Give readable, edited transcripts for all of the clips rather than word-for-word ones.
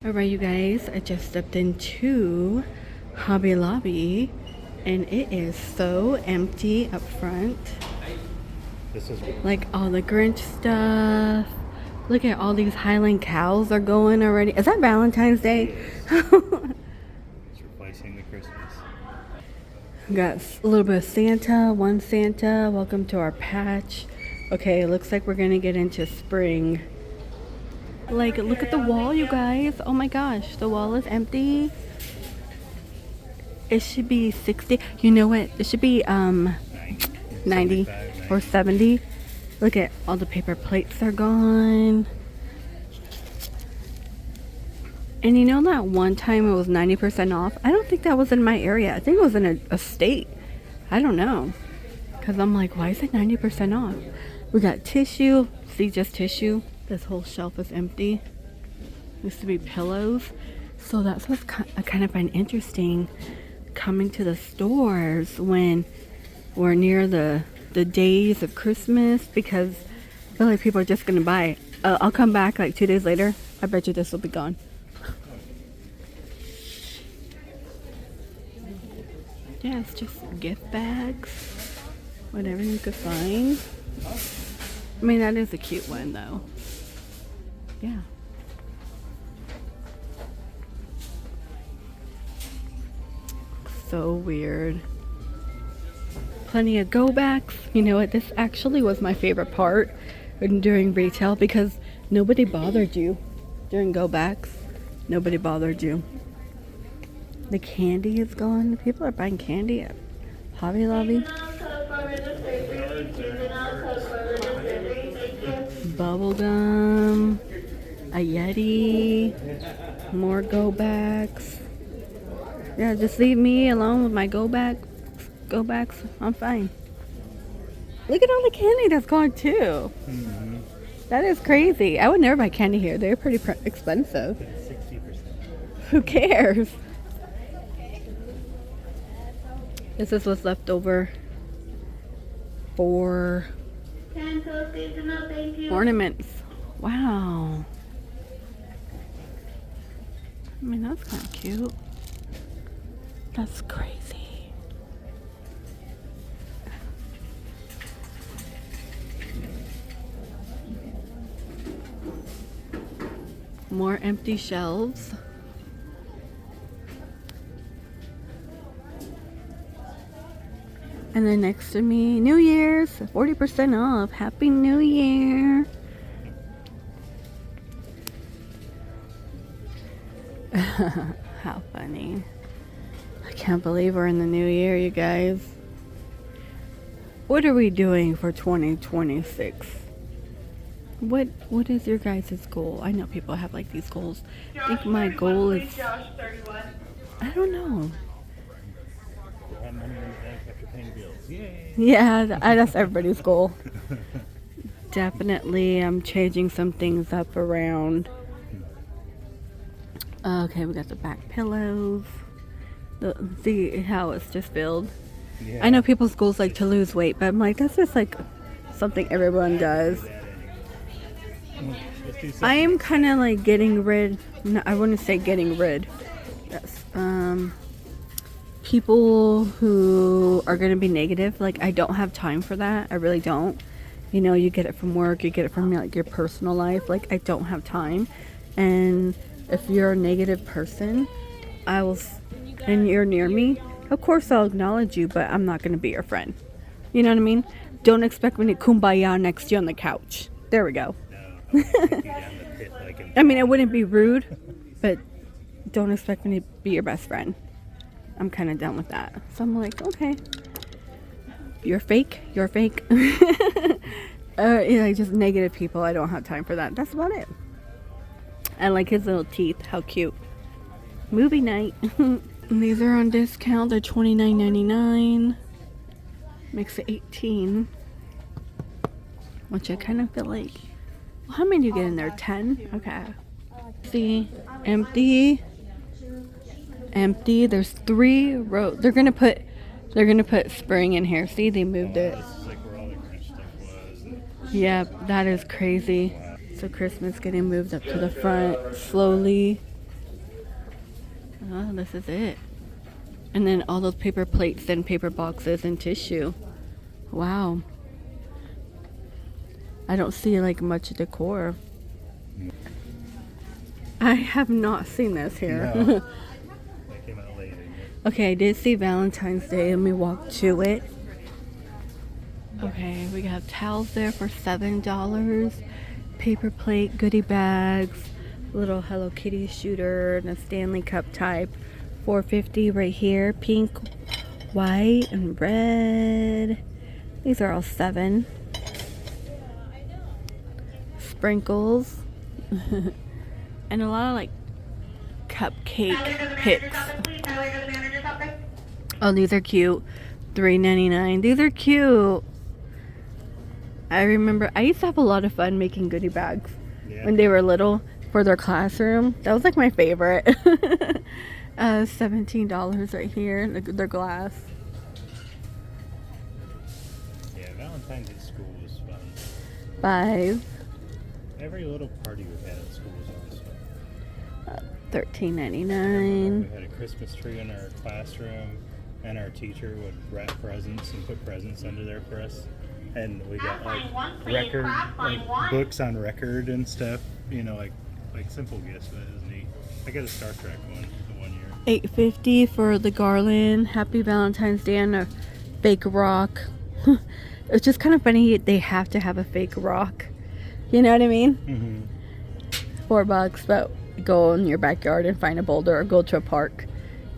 Alright, you guys, I just stepped into Hobby Lobby and it is so empty up front. This is Like all the Grinch stuff. Look at all these Highland cows are going already. Is that Valentine's Day? it's replacing the Christmas. Got a little bit of Santa, one Santa. Welcome to our patch. Okay, it looks like we're gonna get into spring. Like, look at the wall, you guys. Oh my gosh, the wall is empty. It should be 60. You know what? It should be 90 or 70. Look at all the paper plates are gone. And you know that one time it was 90% off? I don't think that was in my area. I think it was in a state. I don't know. Because I'm like, why is it 90% off? We got tissue. See, just tissue. This whole shelf is empty. Used to be pillows. So that's what's I kind of find interesting coming to the stores when we're near the days of Christmas, because I feel like people are just going to buy it. I'll come back like 2 days later. I bet you this will be gone. Yeah, it's just gift bags. Whatever you could find. I mean, that is a cute one though. Yeah. So weird. Plenty of go backs. You know what? This actually was my favorite part during retail, because nobody bothered you during go backs. Nobody bothered you. The candy is gone. People are buying candy at Hobby Lobby. Bubble gum, a Yeti, more go backs. Yeah, just leave me alone with my go backs. I'm fine. Look at all the candy that's gone too. That is crazy. I would never buy candy here. They're pretty expensive. 60%. Who cares? This is what's left over for ornaments. Wow. I mean, that's kind of cute. That's crazy. More empty shelves. And then next to me, New Year's, 40% off. Happy New Year. How funny. I can't believe we're in the new year, you guys. What are we doing for 2026? What is your guys' goal? I know people have like these goals. I think my goal is, I don't know. Yeah, that's everybody's goal. Definitely, I'm changing some things up around. Okay, we got the back pillows. See how it's just filled. Yeah. I know people's goals like to lose weight, but I'm like, that's just like something everyone does. I am kind of like getting rid. No, I wouldn't say getting rid. Yes. People who are going to be negative, like, I don't have time for that. I really don't. You know, you get it from work, you get it from like your personal life. Like, I don't have time. And if you're a negative person, and you're near me, of course I'll acknowledge you, but I'm not going to be your friend. You know what I mean? Don't expect me to kumbaya next to you on the couch. There we go. I mean, I wouldn't be rude, but don't expect me to be your best friend. I'm kind of done with that. So I'm like, okay, you're fake. Just negative people. I don't have time for that. That's about it. I like his little teeth. How cute. Movie night. And these are on discount. They're $29.99. Makes it $18. Which I kind of feel like. Well, how many do you get in there? 10? Okay. See, empty. There's 3 rows. They're gonna put spring in here. See, they moved it. This is like where all the Grinch stuff was. Yeah, that is crazy. So Christmas getting moved up to the front slowly. Oh, this is it. And then all those paper plates and paper boxes and tissue. Wow. I don't see like much decor. I have not seen this here. No. That came out later. Okay, I did see Valentine's Day. Let me walk to it. Okay, we got towels there for $7. Paper plate, goodie bags, little Hello Kitty shooter, and a Stanley Cup type. $4.50 right here. Pink, white, and red. These are all $7. Sprinkles. And a lot of like cupcake picks. Oh, these are cute. $3.99. These are cute. I remember I used to have a lot of fun making goodie bags when they were little for their classroom. That was like my favorite. $17 right here. They're glass. Yeah, Valentine's at school was fun. $5. Every little party we had at school was always fun. $13.99. We had a Christmas tree in our classroom, and our teacher would wrap presents and put presents under there for us. And we got like record, like books on record and stuff. You know, like simple gifts. But it was neat. I got a Star Trek one the one year. $8.50 for the garland. Happy Valentine's Day and a fake rock. It's just kind of funny they have to have a fake rock. You know what I mean? Mm-hmm. $4, but go in your backyard and find a boulder or go to a park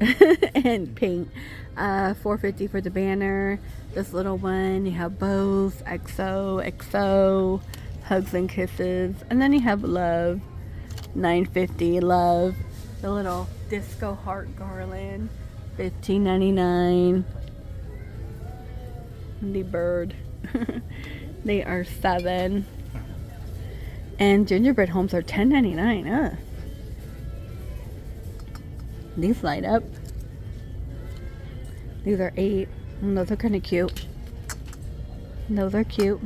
and paint. $4.50 for the banner. This little one, you have bows, XO, hugs and kisses, and then you have love. $9.50 love. The little disco heart garland. $15.99. The bird. They are $7. And gingerbread homes are $10.99. These light up. These are $8. And those are kind of cute. Those are cute.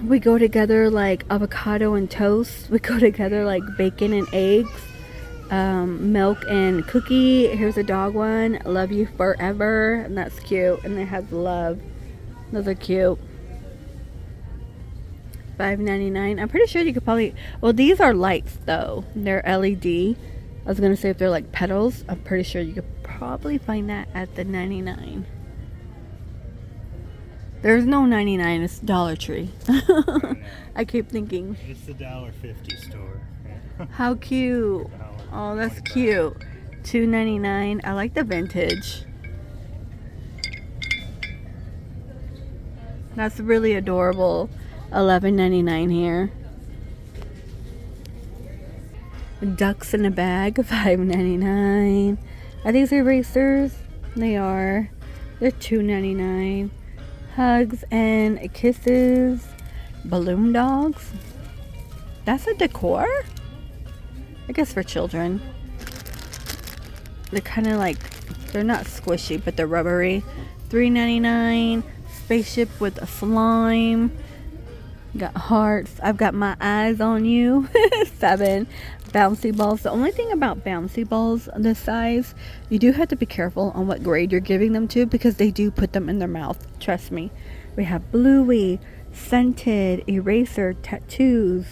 We go together like avocado and toast. We go together like bacon and eggs. Milk and cookie. Here's a dog one. Love you forever. And that's cute. And it has love. Those are cute. $5.99. I'm pretty sure you could probably... Well, these are lights though. They're LED. I was gonna say if they're like petals, I'm pretty sure you could probably find that at the 99. There's no 99, it's Dollar Tree. I keep thinking. It's the $1.50 store. How cute. Oh, that's cute. $2.99. I like the vintage. That's really adorable. $11.99 here. Ducks in a bag, $5.99. Are these erasers? They are. They're $2.99. Hugs and kisses. Balloon dogs. That's a decor? I guess for children. They're kind of like, they're not squishy, but they're rubbery. $3.99. Spaceship with a slime. Got hearts. I've got my eyes on you. $7. Bouncy balls. The only thing about bouncy balls this size, you do have to be careful on what grade you're giving them to because they do put them in their mouth. Trust me. We have bluey, scented, eraser, tattoos.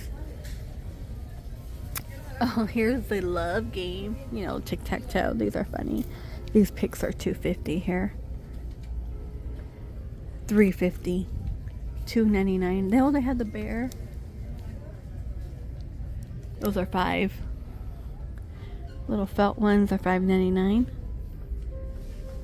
Oh, here's the love game. You know, tic-tac-toe. These are funny. These picks are $2.50 here. $3.50. $2.99. They only had the bear. Those are $5. Little felt ones are $5.99.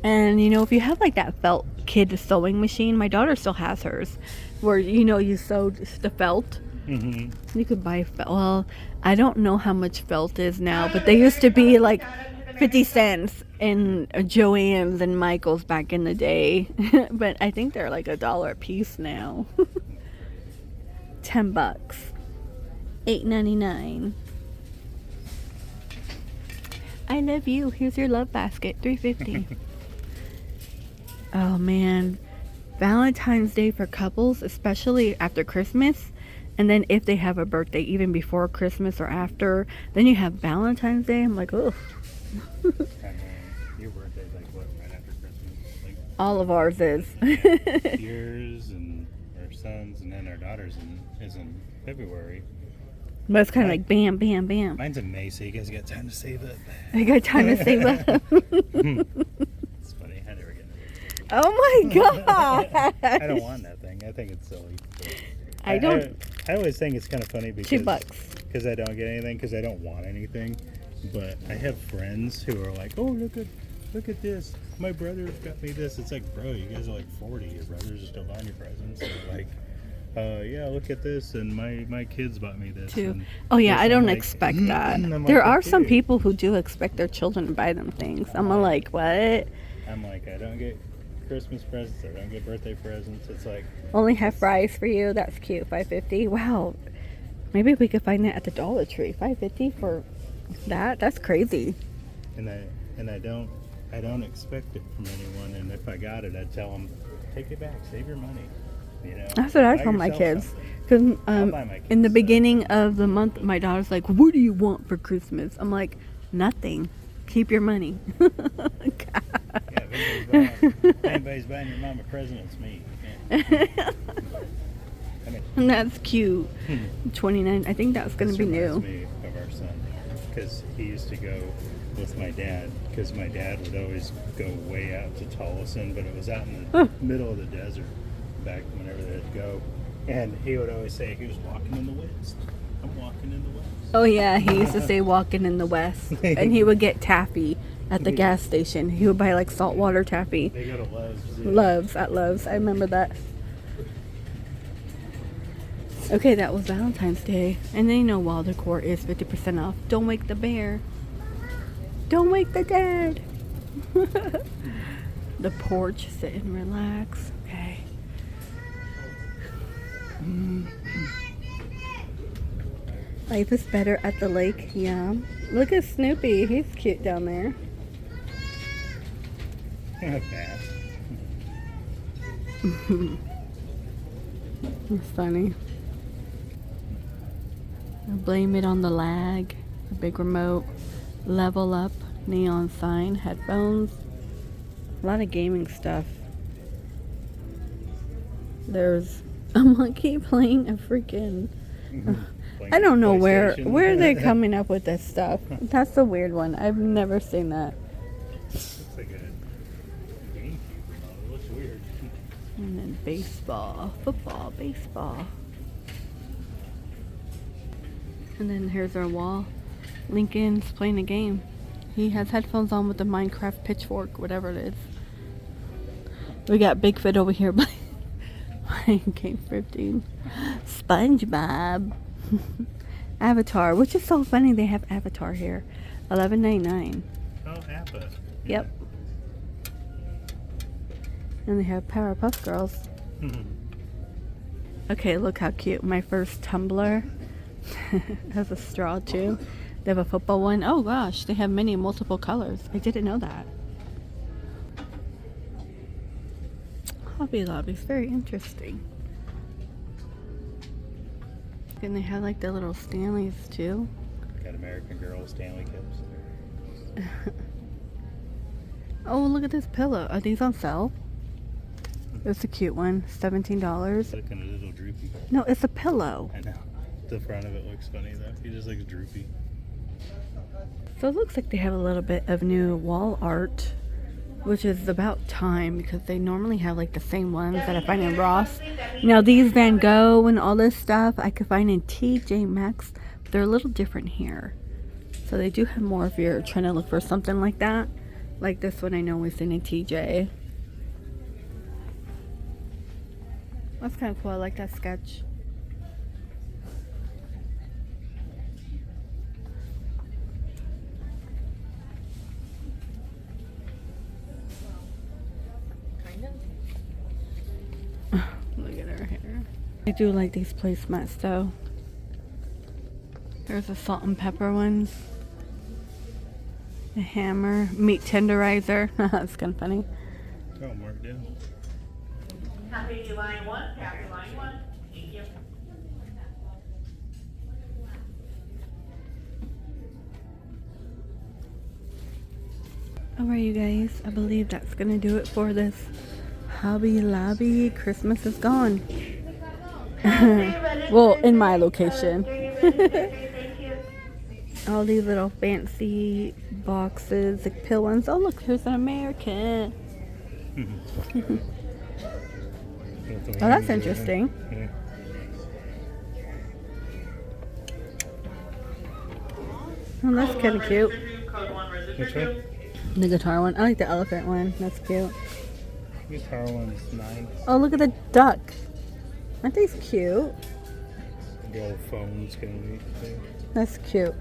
And you know, if you have like that felt kid sewing machine, my daughter still has hers, where you know you sewed the felt. Mm-hmm. You could buy felt. Well, I don't know how much felt is now, but they used to be like 50 cents in Joann's and Michael's back in the day. But I think they're like $1 a piece now. $10. $8.99. I love you. Here's your love basket. $3.50. Oh man, Valentine's Day for couples, especially after Christmas And then if they have a birthday, even before Christmas or after, then you have Valentine's Day. I'm like, oh. And your birthday's like what, right after Christmas? Like, All of ours is. yours and our son's, and then our daughter's is in February. But it's kind of like bam, bam, bam. Mine's in May, so you guys got time to save up. I got time to save up. It's funny. I never get it. Oh my god! I don't want that thing. I think it's silly. I don't. I always think it's kind of funny because $2. Because I don't get anything, because I don't want anything. But I have friends who are like, "Oh, look at this. My brother's got me this." It's like, bro, you guys are like 40. Your brothers are still buying you presents. And like, yeah, look at this, and my kids bought me this. Too. And Oh yeah, this, I don't like, expect that. I'm like, There are some okay. people who do expect their children to buy them things. I'm like, what? I'm like, I don't get Christmas presents. I don't get birthday presents. It's like, Only have fries for you. That's cute. $5.50. Wow. Maybe we could find that at the Dollar Tree. $5.50 for that. That's crazy. and I don't expect it from anyone. And if I got it, I'd tell them, take it back, save your money. You know. That's what I Buy tell my yourself kids. something. Because I'll buy my kids in the stuff. beginning of the month, my daughter's like, "What do you want for Christmas?" I'm like, "Nothing. Keep your money." Yeah, if anybody's buying your mom a present, it's me. Yeah. I mean, And that's cute. 29. I think that's going to this be reminds new. me of our son, because he used to go with my dad, because my dad would always go way out to Tolleson, but it was out in the middle of the desert back whenever they'd go. And he would always say he was walking in the west. I'm walking in the west. Oh yeah, he used to say walking in the west, and he would get taffy at the gas station. He would buy like saltwater taffy. They go to Love's. Yeah. Loves at Love's. I remember that. Okay, that was Valentine's Day, and then you know wall decor is 50% off. Don't wake the bear. Don't wake the dad. The porch, sit and relax. Okay. Life is better at the lake. Yeah. Look at Snoopy. He's cute down there. Not bad. It's funny. I blame it on the lag. A big remote. Level up. Neon sign. Headphones. A lot of gaming stuff. There's a monkey playing a freaking... I don't know where are they coming up with this stuff. That's a weird one. I've never seen that. Looks like a GameCube remote. It looks weird. And then baseball, football, baseball. And then here's our wall. Lincoln's playing a game. He has headphones on with the Minecraft pitchfork, whatever it is. We got Bigfoot over here playing game 15. SpongeBob. Avatar, which is so funny. They have Avatar here. $11.99. Oh, Appa. Yep. And they have Powerpuff Girls. Okay, look how cute. My first tumbler has a straw too. They have a football one. Oh gosh, they have many multiple colors. I didn't know that. Hobby Lobby is very interesting. And they have like the little Stanleys too. Got American Girl Stanley Cups. Oh, look at this pillow. Are these on sale? It's a cute one. $17. Looking a little droopy. No, it's a pillow. I know. The front of it looks funny though. He just looks droopy. So it looks like they have a little bit of new wall art, which is about time because they normally have like the same ones that I find in Ross. Now these Van Gogh and all this stuff I could find in TJ Maxx, but they're a little different here. So they do have more if you're trying to look for something like that. Like this one I know is in a TJ. That's kind of cool. I like that sketch. Look at her hair. I do like these placemats though. There's a salt and pepper ones. A hammer. Meat tenderizer. That's kind of funny. Oh, mark down. Happy line one, happy line one. Thank you. Alright, you guys, I believe that's gonna do it for this Hobby Lobby. Christmas is gone. Well, in my location. All these little fancy boxes, like pill ones. Oh, look, here's an American. Oh, that's interesting. Yeah. Oh, that's kind of cute. Which one? The guitar one. I like the elephant one. That's cute. Guitar one's nice. Oh, look at the duck. Aren't these cute? The old phone's gonna be there. That's cute.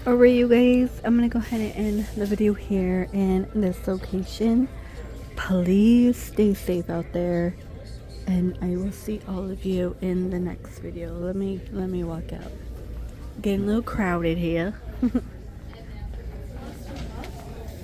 Alright, you guys, I'm gonna go ahead and end the video here in this location. Please stay safe out there, and I will see all of you in the next video. Let me walk out. Getting a little crowded here.